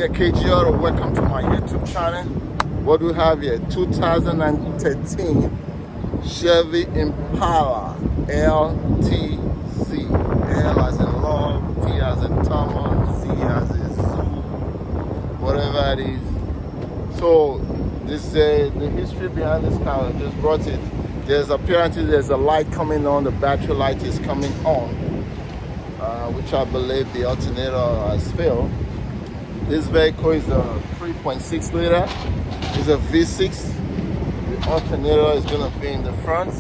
Yeah, KG Auto, welcome to my YouTube channel. What do we have here? 2013 Chevy Impala LTC. L as in love, T as in Thomas, Z as in Zoo, whatever it is. So this the history behind this car. I just brought it. Apparently there's a light coming on. The battery light is coming on, which I believe the alternator has failed. This vehicle is a 3.6 liter. It's a V6. The alternator is going to be in the front.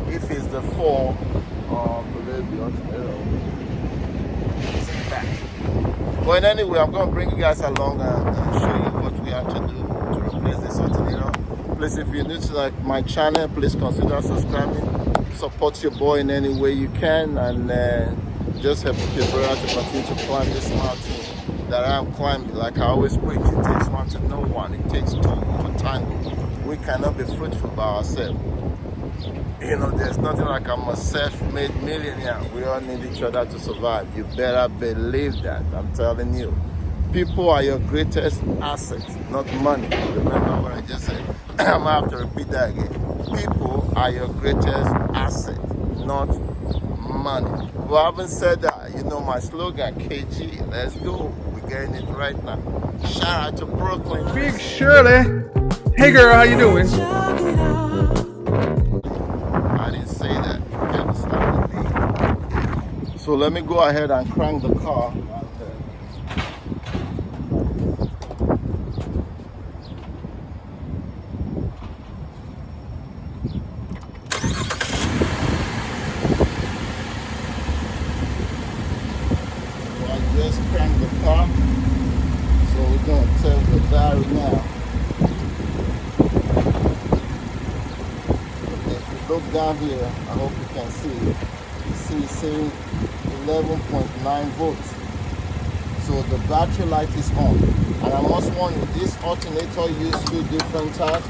If it's the 4, I believe the alternator is in the back. But anyway, I'm going to bring you guys along and show you what we have to do to replace this alternator. Please, if you're new to my channel, please consider subscribing. Support your boy in any way you can, and just help your brother to continue to climb this mountain that I'm climbing. Like I always preach, it takes one to know one. It takes two to tango. We cannot be fruitful by ourselves. You know, there's nothing like I'm a self-made millionaire. We all need each other to survive. You better believe that. I'm telling you. People are your greatest asset, not money. Remember what I just said? I'm gonna have to repeat that again. People are your greatest asset, not money. Well, having said that, you know my slogan, KG, let's go. We're getting it right now. Shout out to Brooklyn. Big Shirley. Hey girl, how you doing? I didn't say that. You can't stop with me. So let me go ahead and crank the car. Just crank the car, so we're going to test the battery now. If you look down here, I hope you can see, you see it's saying 11.9 volts. So the battery light is on. And I must warn you, this alternator uses 2 different types.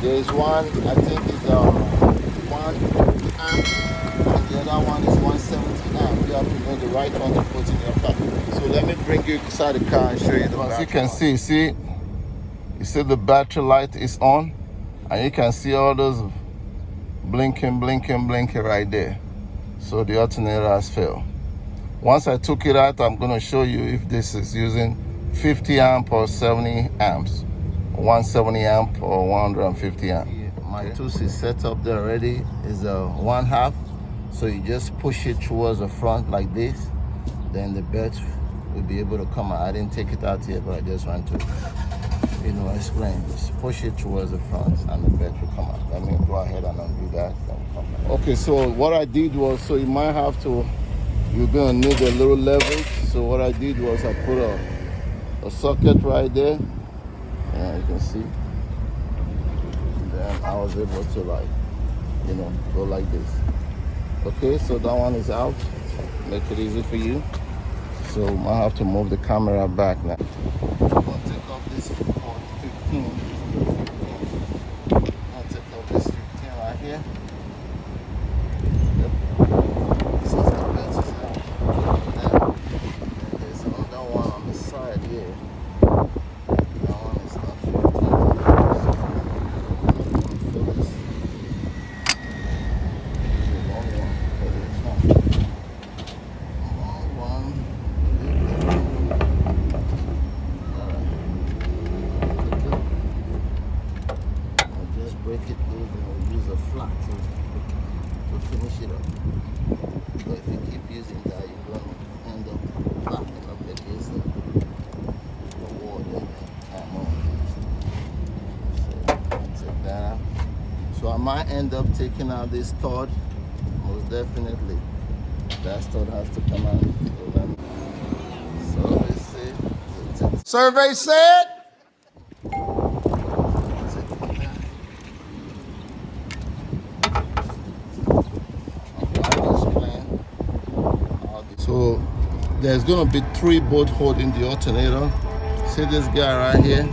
There's one, I think is 1 amp, and the other one is 170 amp. You have to know the right one to put in your car. So let me bring you inside the car and show you the battery. As you can see, you see the battery light is on, and you can see all those blinking right there. So the alternator has failed. Once I took it out, I'm going to show you if this is using 50 amp or 70 amps, 170 amp or 150 amp. My tooth is set up there already. Is a 1/2, so you just push it towards the front like this, then the belt will be able to come out. I didn't take it out yet, but I just want to, explain. Just push it towards the front, and the belt will come out. Let me go ahead and undo that. Then come back. Okay, so what I did was, so you might have to, you're gonna need a little level. So what I did was I put a socket right there, and you can see. Then I was able to go like this. Okay, so that one is out. Make it easy for you. So I have to move the camera back now. I'm gonna take off this 15. I'll take off this 15 right here. Yep. So the belt is out. There's another one on the side here. That one is not 15. Break it loose and we'll use a flat to finish it up. But if you keep using that, you're going to end up backing up against the wall there. So take that out. So I might end up taking out this stud. Most definitely. That stud has to come out. Survey said. So there's gonna be 3 bolt holes in the alternator. See this guy right here?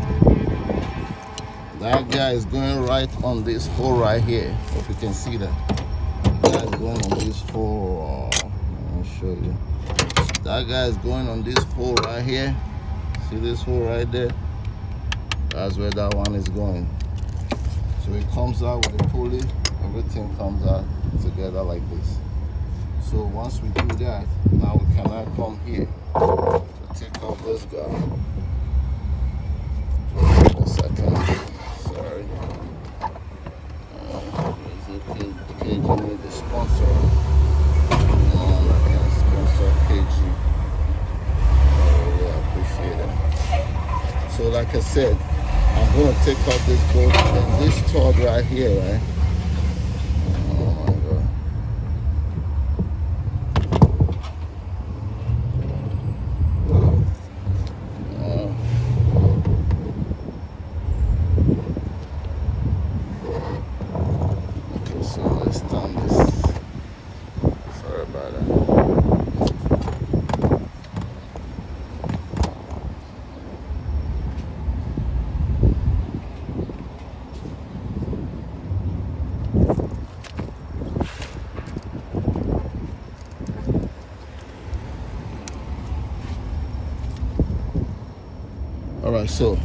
That guy is going right on this hole right here. If you can see that. That is going on this hole. Let me show you. That guy is going on this hole right here. See this hole right there? That's where that one is going. So it comes out with a pulley, everything comes out together like this. So once we do that, now we cannot come here to take off this guy. A second, sorry. KG need the sponsor. I can sponsor KG. I really appreciate it. So like I said, I'm gonna take off this bolt and this stud right here, right? Oh my God. Okay, so let's turn this. Sorry about that. All right, so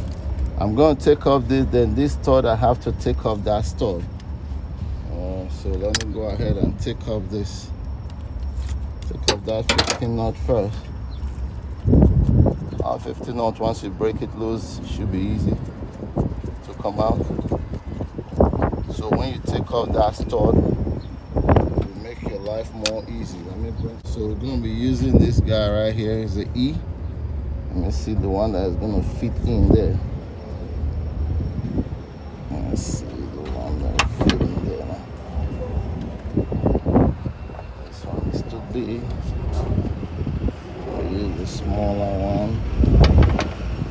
I'm going to take off this, then this stud, I have to take off that stud. So let me go ahead and take off this. Take off that 15 knot first. 15 knot, once you break it loose, it should be easy to come out. So when you take off that stud, it will make your life more easy. So we're going to be using this guy right here. It's an E. Let me see the one that is going to fit in there. Let's see the one that will fit in there. This one is too big. I'll use the smaller one.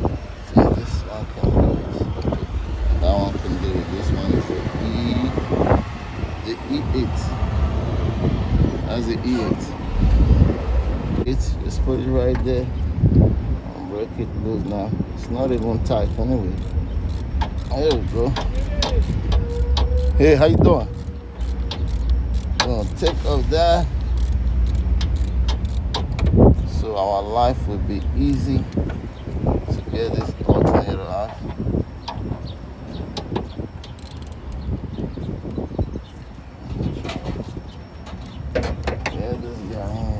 I think this one can do it. That one can do it. This one is the E8. That's the E8. Just put it right there. Break it loose now. It's not even tight anyway. There we go. Hey, how you doing? Gonna take off that so our life will be easy to get this alternator out. Get this guy in.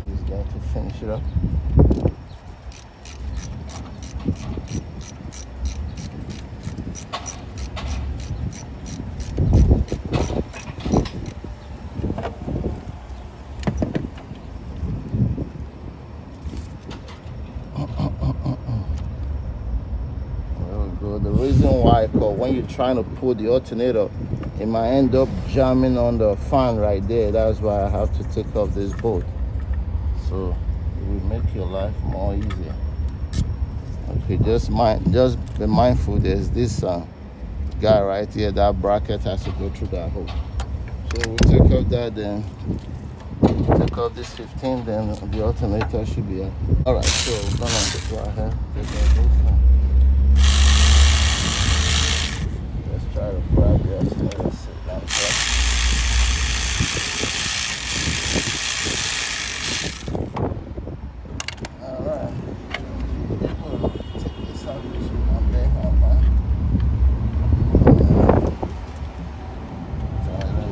This guy to finish it up. There we go. The reason why, because when you're trying to pull the alternator, it might end up jamming on the fan right there. That's why I have to take off this bolt. So it will make your life more easier. Okay, just be mindful. There's this guy right here. That bracket has to go through that hole. So we'll take off that, then take off this 15, then the alternator should be out. All right, so we're gonna go ahead. Take that bolt. Let's try to grab the alternator. Sit down first. All right. Take this out. This one there,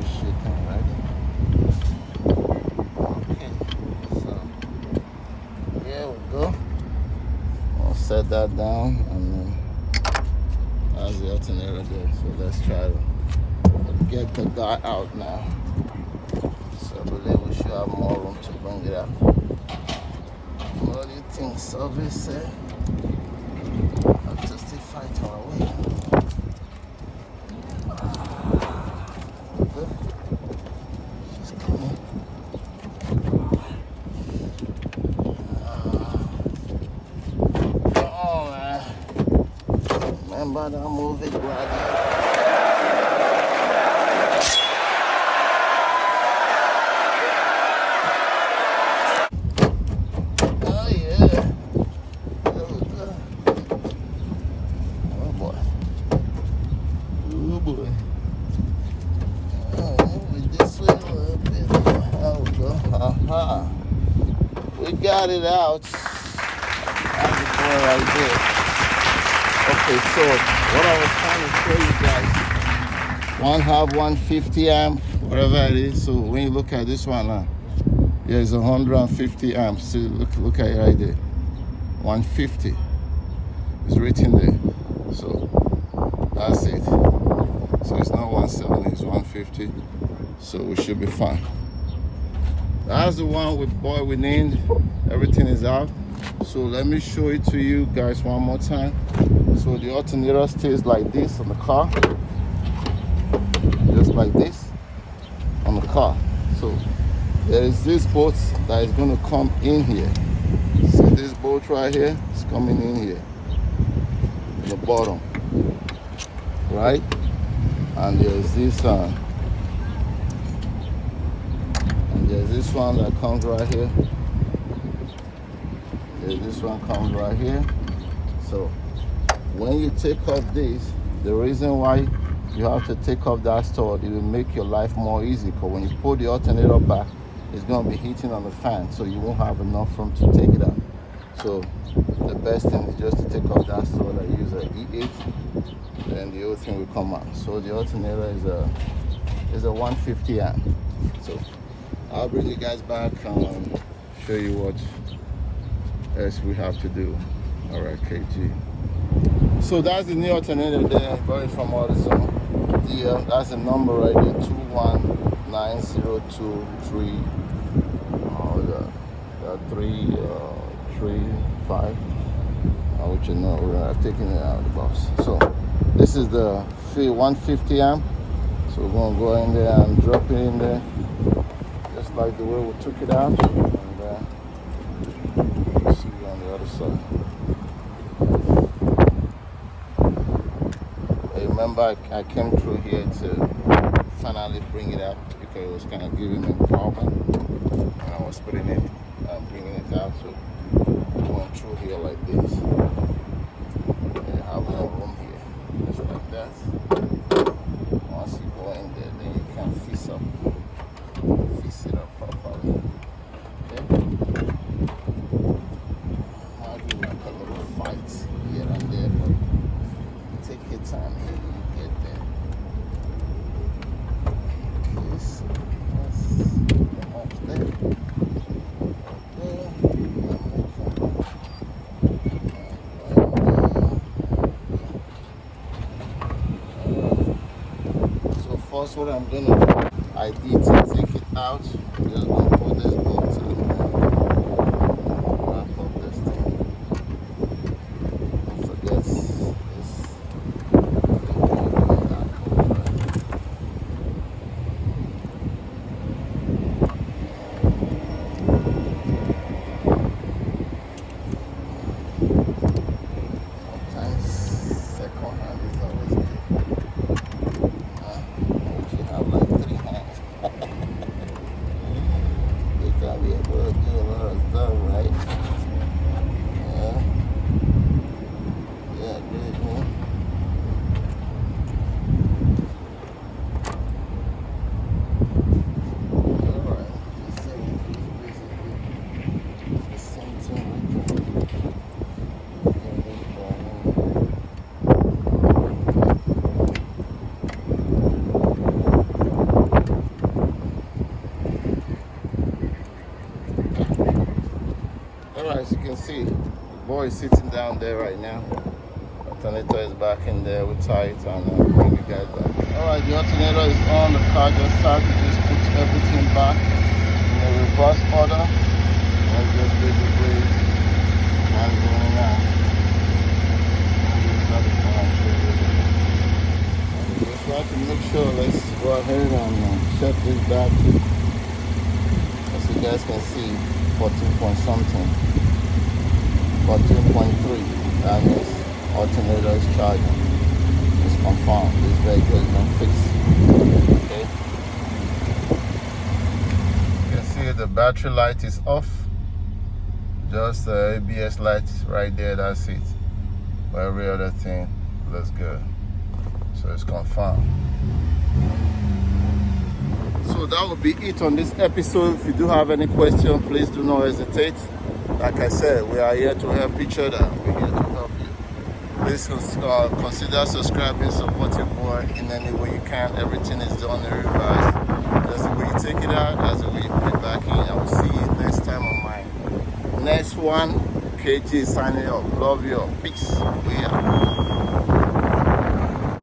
shaking, right? Okay. So here we go. I'll set that down, and then that's the alternator there. So let's try to get the guy out now. So I believe we should have more room to bring it out. What do you think, service said? I'll just fight our way. Good. She's coming. Oh man. Remember that movie, brother? we got it out. That's the boy right there. Okay, so what I was trying to show you guys, one have 150 amp, whatever it is. So when you look at this one now, there's 150 amps. See, look at it right there. 150 is written there. So that's it. So it's not 170, it's 150. So we should be fine. That's the one we named. Everything is out. So let me show it to you guys one more time. So the alternator stays like this on the car, just like this on the car. So there is this bolt that is going to come in here. See this bolt right here? It's coming in here, in the bottom, right? And there's this there's this one that comes right here. There's this one comes right here. So when you take off this, the reason why you have to take off that stud, it will make your life more easy, because when you pull the alternator back, it's going to be hitting on the fan, so you won't have enough room to take it out. So the best thing is just to take off that stud and use an E8, then the whole thing will come out. So the alternator is a 150 amp. So I'll bring you guys back and show you what else we have to do. All right, KG. So that's the new alternator there, bought it from AutoZone. That's the number right there, 21902 335. I want you to know I've taken it out of the box. So this is the 150 amp. So we're gonna go in there and drop it in there, just like the way we took it out. And we'll see you on the other side. Remember, I came through here to finally bring it out because it was kind of giving me a problem. And I was putting it, bringing it out. So going through here like this. And I have more room here, just like that. Once you go in there, then you can fix it up properly. Okay. Might be like a little fight here and there, but take your time here. First, what I'm gonna do, I did to take it out. I'm just gonna put this bolt to wrap up this thing. Don't forget this. Sometimes second hand is always good. As you can see, the boy is sitting down there right now. Alternator is back in there. We're tight and bring you guys back. Alright, the alternator is on. The car just started. Just put everything back in the reverse order. And just basically handling now. Just like to make sure, let's go ahead and check this battery. As you guys can see, 14 point something. 14.3, that means alternator is charging. It's confirmed. This vehicle is not fixed. Okay. You can see the battery light is off. Just the ABS light right there, that's it. But every other thing looks good. So it's confirmed. So that will be it on this episode. If you do have any question, please do not hesitate. Like I said, we are here to help each other. We're here to help you. Please consider subscribing, support your boy in any way you can. Everything is done in reverse. That's the way you take it out. That's the way you put it back in. I will see you next time on my next one. KG signing up. Love you. Peace. We are.